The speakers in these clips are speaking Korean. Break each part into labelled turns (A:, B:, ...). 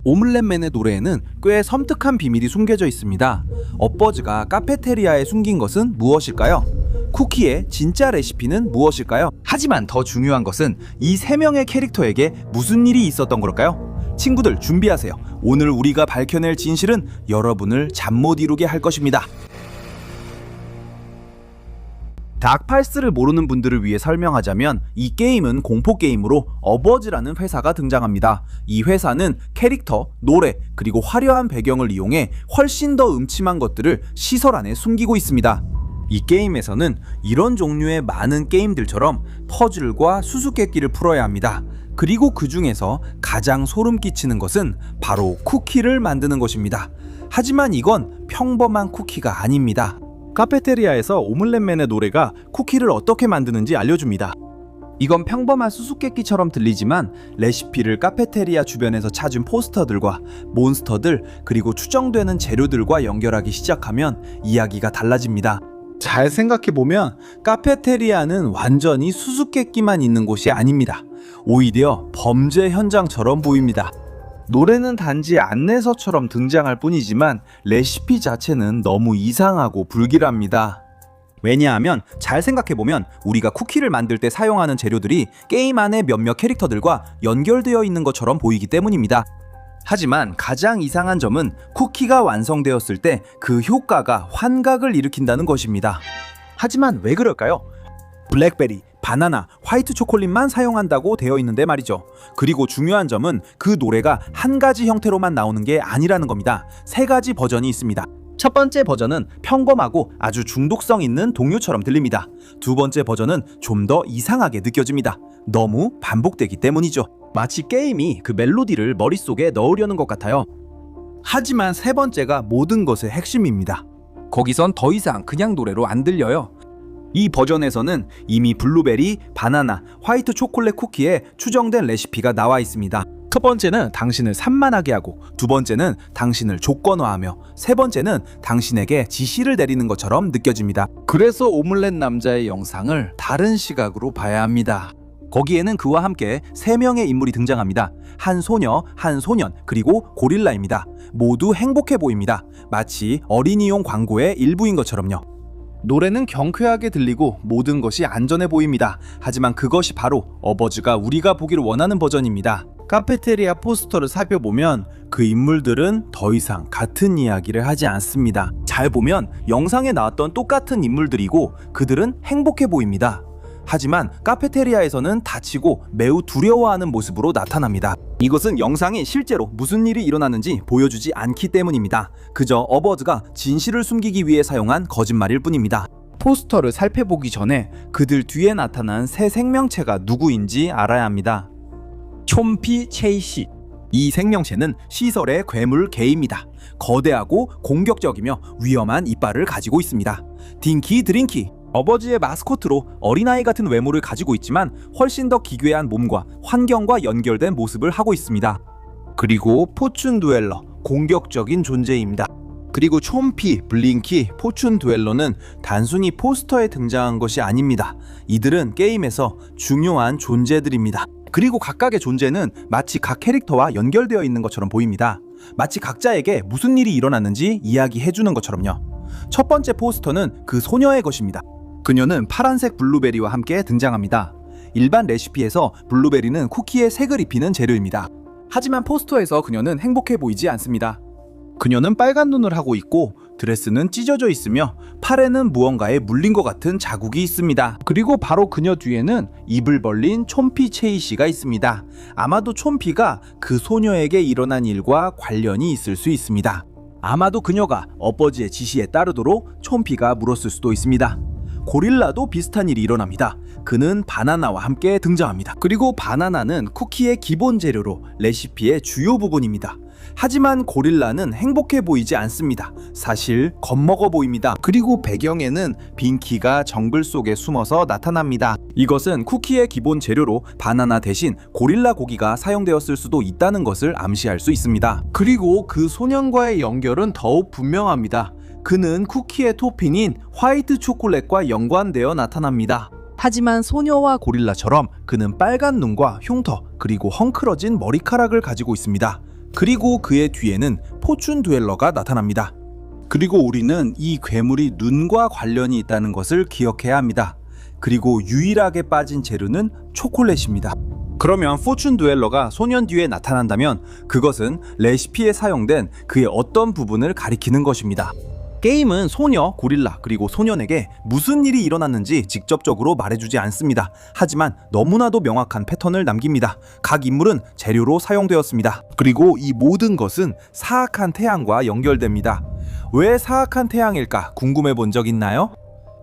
A: 오믈렛맨의 노래에는 꽤 섬뜩한 비밀이 숨겨져 있습니다. 업버즈가 카페테리아에 숨긴 것은 무엇일까요? 쿠키의 진짜 레시피는 무엇일까요? 하지만 더 중요한 것은 이 세 명의 캐릭터에게 무슨 일이 있었던 걸까요? 친구들 준비하세요. 오늘 우리가 밝혀낼 진실은 여러분을 잠 못 이루게 할 것입니다. 닥팔스를 모르는 분들을 위해 설명하자면 이 게임은 공포게임으로 어버즈라는 회사가 등장합니다. 이 회사는 캐릭터, 노래, 그리고 화려한 배경을 이용해 훨씬 더 음침한 것들을 시설 안에 숨기고 있습니다. 이 게임에서는 이런 종류의 많은 게임들처럼 퍼즐과 수수께끼를 풀어야 합니다. 그리고 그 중에서 가장 소름 끼치는 것은 바로 쿠키를 만드는 것입니다. 하지만 이건 평범한 쿠키가 아닙니다. 카페테리아에서 오믈렛맨의 노래가 쿠키를 어떻게 만드는지 알려줍니다. 이건 평범한 수수께끼처럼 들리지만 레시피를 카페테리아 주변에서 찾은 포스터들과 몬스터들 그리고 추정되는 재료들과 연결하기 시작하면 이야기가 달라집니다. 잘 생각해보면 카페테리아는 완전히 수수께끼만 있는 곳이 아닙니다. 오히려 범죄 현장처럼 보입니다. 노래는 단지 안내서처럼 등장할 뿐이지만 레시피 자체는 너무 이상하고 불길합니다. 왜냐하면 잘 생각해보면 우리가 쿠키를 만들 때 사용하는 재료들이 게임 안의 몇몇 캐릭터들과 연결되어 있는 것처럼 보이기 때문입니다. 하지만 가장 이상한 점은 쿠키가 완성되었을 때 그 효과가 환각을 일으킨다는 것입니다. 하지만 왜 그럴까요? 블랙베리, 바나나, 화이트 초콜릿만 사용한다고 되어 있는데 말이죠. 그리고 중요한 점은 그 노래가 한 가지 형태로만 나오는 게 아니라는 겁니다. 세 가지 버전이 있습니다. 첫 번째 버전은 평범하고 아주 중독성 있는 동요처럼 들립니다. 두 번째 버전은 좀 더 이상하게 느껴집니다. 너무 반복되기 때문이죠. 마치 게임이 그 멜로디를 머릿속에 넣으려는 것 같아요. 하지만 세 번째가 모든 것의 핵심입니다. 거기선 더 이상 그냥 노래로 안 들려요. 이 버전에서는 이미 블루베리, 바나나, 화이트 초콜릿 쿠키에 추정된 레시피가 나와 있습니다. 첫 번째는 당신을 산만하게 하고, 두 번째는 당신을 조건화하며, 세 번째는 당신에게 지시를 내리는 것처럼 느껴집니다. 그래서 오믈렛 남자의 영상을 다른 시각으로 봐야 합니다. 거기에는 그와 함께 세 명의 인물이 등장합니다. 한 소녀, 한 소년, 그리고 고릴라입니다. 모두 행복해 보입니다. 마치 어린이용 광고의 일부인 것처럼요. 노래는 경쾌하게 들리고 모든 것이 안전해 보입니다. 하지만 그것이 바로 어버즈가 우리가 보기를 원하는 버전입니다. 카페테리아 포스터를 살펴보면 그 인물들은 더 이상 같은 이야기를 하지 않습니다. 잘 보면 영상에 나왔던 똑같은 인물들이고 그들은 행복해 보입니다. 하지만 카페테리아에서는 다치고 매우 두려워하는 모습으로 나타납니다. 이것은 영상이 실제로 무슨 일이 일어나는지 보여주지 않기 때문입니다. 그저 어버즈가 진실을 숨기기 위해 사용한 거짓말일 뿐입니다. 포스터를 살펴보기 전에 그들 뒤에 나타난 새 생명체가 누구인지 알아야 합니다. 촘피 체이시. 이 생명체는 시설의 괴물 개입니다. 거대하고 공격적이며 위험한 이빨을 가지고 있습니다. 딩키 드링키. 어버즈의 마스코트로 어린아이 같은 외모를 가지고 있지만 훨씬 더 기괴한 몸과 환경과 연결된 모습을 하고 있습니다. 그리고 포춘 두엘러, 공격적인 존재입니다. 그리고 촘피, 블링키, 포춘 두엘러는 단순히 포스터에 등장한 것이 아닙니다. 이들은 게임에서 중요한 존재들입니다. 그리고 각각의 존재는 마치 각 캐릭터와 연결되어 있는 것처럼 보입니다. 마치 각자에게 무슨 일이 일어났는지 이야기해주는 것처럼요. 첫 번째 포스터는 그 소녀의 것입니다. 그녀는 파란색 블루베리와 함께 등장합니다. 일반 레시피에서 블루베리는 쿠키에 색을 입히는 재료입니다. 하지만 포스터에서 그녀는 행복해 보이지 않습니다. 그녀는 빨간 눈을 하고 있고 드레스는 찢어져 있으며 팔에는 무언가에 물린 것 같은 자국이 있습니다. 그리고 바로 그녀 뒤에는 입을 벌린 촘피 체이시가 있습니다. 아마도 촘피가 그 소녀에게 일어난 일과 관련이 있을 수 있습니다. 아마도 그녀가 어버즈의 지시에 따르도록 촘피가 물었을 수도 있습니다. 고릴라도 비슷한 일이 일어납니다. 그는 바나나와 함께 등장합니다. 그리고 바나나는 쿠키의 기본 재료로 레시피의 주요 부분입니다. 하지만 고릴라는 행복해 보이지 않습니다. 사실 겁먹어 보입니다. 그리고 배경에는 빈키가 정글 속에 숨어서 나타납니다. 이것은 쿠키의 기본 재료로 바나나 대신 고릴라 고기가 사용되었을 수도 있다는 것을 암시할 수 있습니다. 그리고 그 소년과의 연결은 더욱 분명합니다. 그는 쿠키의 토핑인 화이트 초콜릿과 연관되어 나타납니다. 하지만 소녀와 고릴라처럼 그는 빨간 눈과 흉터 그리고 헝클어진 머리카락을 가지고 있습니다. 그리고 그의 뒤에는 포춘 듀엘러가 나타납니다. 그리고 우리는 이 괴물이 눈과 관련이 있다는 것을 기억해야 합니다. 그리고 유일하게 빠진 재료는 초콜릿입니다. 그러면 포춘 듀엘러가 소년 뒤에 나타난다면 그것은 레시피에 사용된 그의 어떤 부분을 가리키는 것입니다. 게임은 소녀, 고릴라, 그리고 소년에게 무슨 일이 일어났는지 직접적으로 말해주지 않습니다. 하지만 너무나도 명확한 패턴을 남깁니다. 각 인물은 재료로 사용되었습니다. 그리고 이 모든 것은 사악한 태양과 연결됩니다. 왜 사악한 태양일까 궁금해 본 적 있나요?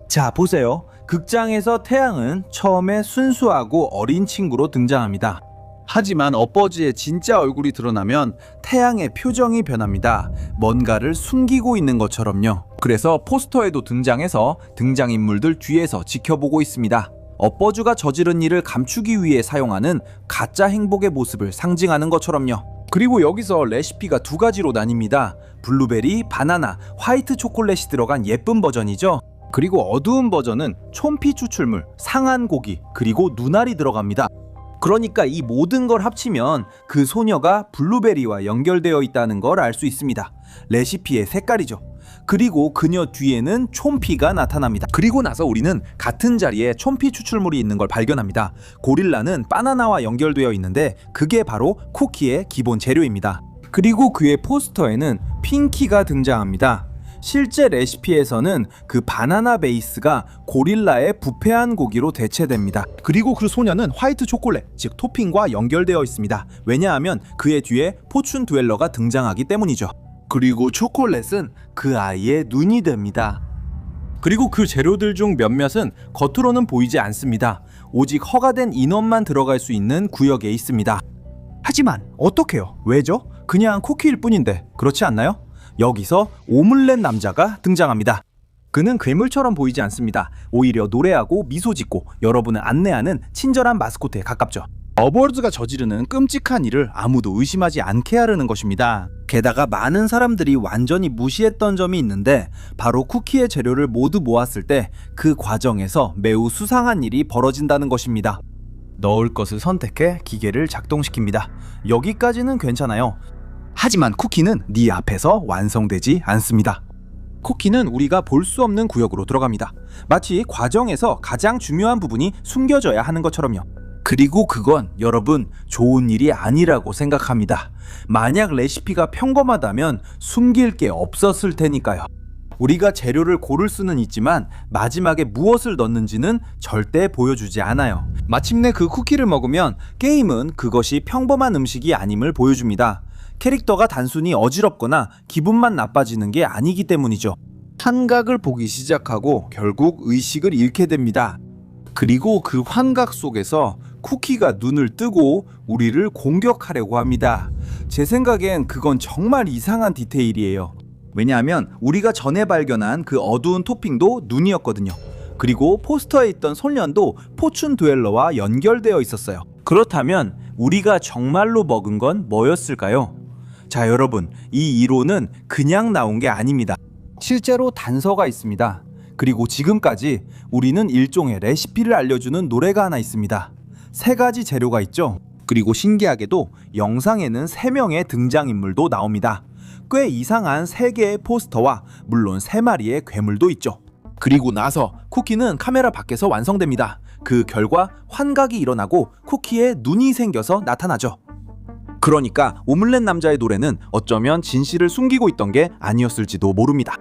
A: 자, 보세요. 극장에서 태양은 처음에 순수하고 어린 친구로 등장합니다. 하지만 엇버즈의 진짜 얼굴이 드러나면 태양의 표정이 변합니다. 뭔가를 숨기고 있는 것처럼요. 그래서 포스터에도 등장해서 등장인물들 뒤에서 지켜보고 있습니다. 엇버즈가 저지른 일을 감추기 위해 사용하는 가짜 행복의 모습을 상징하는 것처럼요. 그리고 여기서 레시피가 두 가지로 나뉩니다. 블루베리, 바나나, 화이트 초콜릿이 들어간 예쁜 버전이죠. 그리고 어두운 버전은 촌피 추출물, 상한 고기, 그리고 눈알이 들어갑니다. 그러니까 이 모든 걸 합치면 그 소녀가 블루베리와 연결되어 있다는 걸 알 수 있습니다. 레시피의 색깔이죠. 그리고 그녀 뒤에는 촌피가 나타납니다. 그리고 나서 우리는 같은 자리에 촌피 추출물이 있는 걸 발견합니다. 고릴라는 바나나와 연결되어 있는데 그게 바로 쿠키의 기본 재료입니다. 그리고 그의 포스터에는 핑키가 등장합니다. 실제 레시피에서는 그 바나나 베이스가 고릴라의 부패한 고기로 대체됩니다. 그리고 그 소녀는 화이트 초콜릿, 즉 토핑과 연결되어 있습니다. 왜냐하면 그의 뒤에 포춘 듀엘러가 등장하기 때문이죠. 그리고 초콜릿은 그 아이의 눈이 됩니다. 그리고 그 재료들 중 몇몇은 겉으로는 보이지 않습니다. 오직 허가된 인원만 들어갈 수 있는 구역에 있습니다. 하지만 어떡해요? 왜죠? 그냥 쿠키일 뿐인데 그렇지 않나요? 여기서 오믈렛 남자가 등장합니다. 그는 괴물처럼 보이지 않습니다. 오히려 노래하고 미소 짓고 여러분을 안내하는 친절한 마스코트에 가깝죠. 어버즈가 저지르는 끔찍한 일을 아무도 의심하지 않게 하려는 것입니다. 게다가 많은 사람들이 완전히 무시했던 점이 있는데 바로 쿠키의 재료를 모두 모았을 때 그 과정에서 매우 수상한 일이 벌어진다는 것입니다. 넣을 것을 선택해 기계를 작동시킵니다. 여기까지는 괜찮아요. 하지만 쿠키는 네 앞에서 완성되지 않습니다. 쿠키는 우리가 볼 수 없는 구역으로 들어갑니다. 마치 과정에서 가장 중요한 부분이 숨겨져야 하는 것처럼요. 그리고 그건 여러분 좋은 일이 아니라고 생각합니다. 만약 레시피가 평범하다면 숨길 게 없었을 테니까요. 우리가 재료를 고를 수는 있지만 마지막에 무엇을 넣는지는 절대 보여주지 않아요. 마침내 그 쿠키를 먹으면 게임은 그것이 평범한 음식이 아님을 보여줍니다. 캐릭터가 단순히 어지럽거나 기분만 나빠지는 게 아니기 때문이죠. 환각을 보기 시작하고 결국 의식을 잃게 됩니다. 그리고 그 환각 속에서 쿠키가 눈을 뜨고 우리를 공격하려고 합니다. 제 생각엔 그건 정말 이상한 디테일이에요. 왜냐하면 우리가 전에 발견한 그 어두운 토핑도 눈이었거든요. 그리고 포스터에 있던 소년도 포춘 듀엘러와 연결되어 있었어요. 그렇다면 우리가 정말로 먹은 건 뭐였을까요? 자, 여러분, 이 이론은 그냥 나온 게 아닙니다. 실제로 단서가 있습니다. 그리고 지금까지 우리는 일종의 레시피를 알려주는 노래가 하나 있습니다. 3가지 재료가 있죠. 그리고 신기하게도 영상에는 3명의 등장인물도 나옵니다. 꽤 이상한 3개의 포스터와 물론 3마리의 괴물도 있죠. 그리고 나서 쿠키는 카메라 밖에서 완성됩니다. 그 결과 환각이 일어나고 쿠키에 눈이 생겨서 나타나죠. 그러니까 오믈렛 남자의 노래는 어쩌면 진실을 숨기고 있던 게 아니었을지도 모릅니다.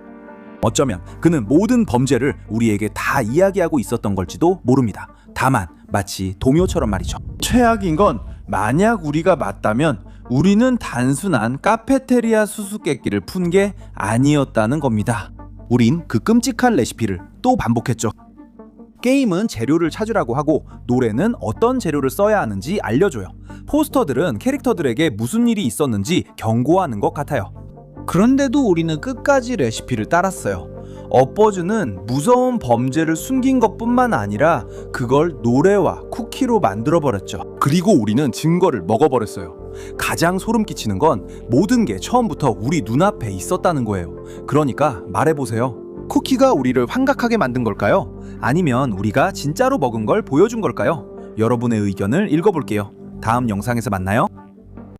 A: 어쩌면 그는 모든 범죄를 우리에게 다 이야기하고 있었던 걸지도 모릅니다. 다만 마치 동요처럼 말이죠. 최악인 건 만약 우리가 맞다면 우리는 단순한 카페테리아 수수께끼를 푼 게 아니었다는 겁니다. 우린 그 끔찍한 레시피를 또 반복했죠. 게임은 재료를 찾으라고 하고 노래는 어떤 재료를 써야 하는지 알려줘요. 포스터들은 캐릭터들에게 무슨 일이 있었는지 경고하는 것 같아요. 그런데도 우리는 끝까지 레시피를 따랐어요. 엇버즈는 무서운 범죄를 숨긴 것뿐만 아니라 그걸 노래와 쿠키로 만들어버렸죠. 그리고 우리는 증거를 먹어버렸어요. 가장 소름 끼치는 건 모든 게 처음부터 우리 눈앞에 있었다는 거예요. 그러니까 말해보세요. 쿠키가 우리를 환각하게 만든 걸까요? 아니면 우리가 진짜로 먹은 걸 보여준 걸까요? 여러분의 의견을 읽어볼게요. 다음 영상에서 만나요.